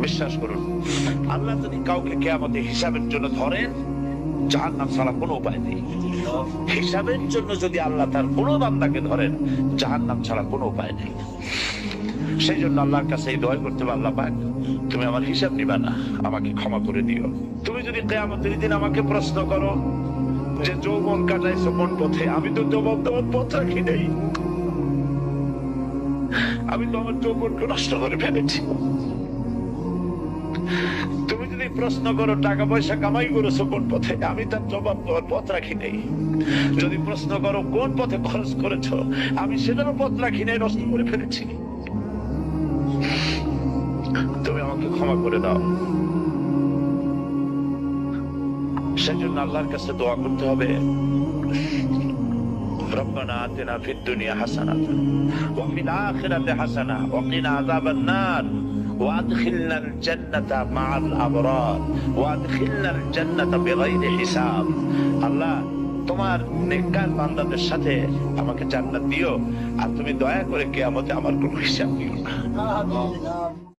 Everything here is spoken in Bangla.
বিশ্বাস করুন, আল্লাহ যদি কাউকে কিয়ামতে হিসাবের জন্য ধরেন, জাহান্নাম ছাড়া কোনো উপায় নেই। হিসাবের জন্য যদি আল্লাহ তার কোনো বান্দাকে ধরেন, জাহান্নাম ছাড়া কোনো উপায় নেই। সেই জন্য আল্লাহর কাছে এই দোয়া করতে হবে, আল্লাহ পাক তুমি আমার হিসাব নিবা না, আমাকে ক্ষমা করে দিও। তুমি যদি কিয়ামতের দিন আমাকে প্রশ্ন করো যে যৌবন কাটাইছো কোন পথে, আমি তো যৌবন তোমার পথ রাখি নেই, আমি তো আমার যৌবনকে নষ্ট করে ফেলেছি। তুমি যদি প্রশ্ন করো টাকা পয়সা কামাই করেছো কোন পথে, আমি তার জবাব দেওয়ার পথ রাখি নেই। যদি প্রশ্ন করো কোন পথে খরচ করেছো, আমি সেটারও পথ রাখি নাই, নষ্ট করে ফেলেছি। তুমি আমাকে ক্ষমা করে দাও। সেজন্য আল্লাহর কাছে দোয়া করতে হবে, রব্বানা আতিনা ফিদ দুনিয়া হাসানাতান ওয়া ফিল আখিরাতি হাসানাহ ওয়া কিনা আযাবান নার ওয়া আদখিলনাল জান্নাতা মা'আল আবরার ওয়া আদখিলনাল জান্নাতা বিগাইরি হিসাব। আল্লাহ, তোমার নেককার বান্দাদের সাথে আমাকে জান্নাত দিও, আর তুমি দয়া করে কিয়ামতে আমার কোনো হিসাব দিও না।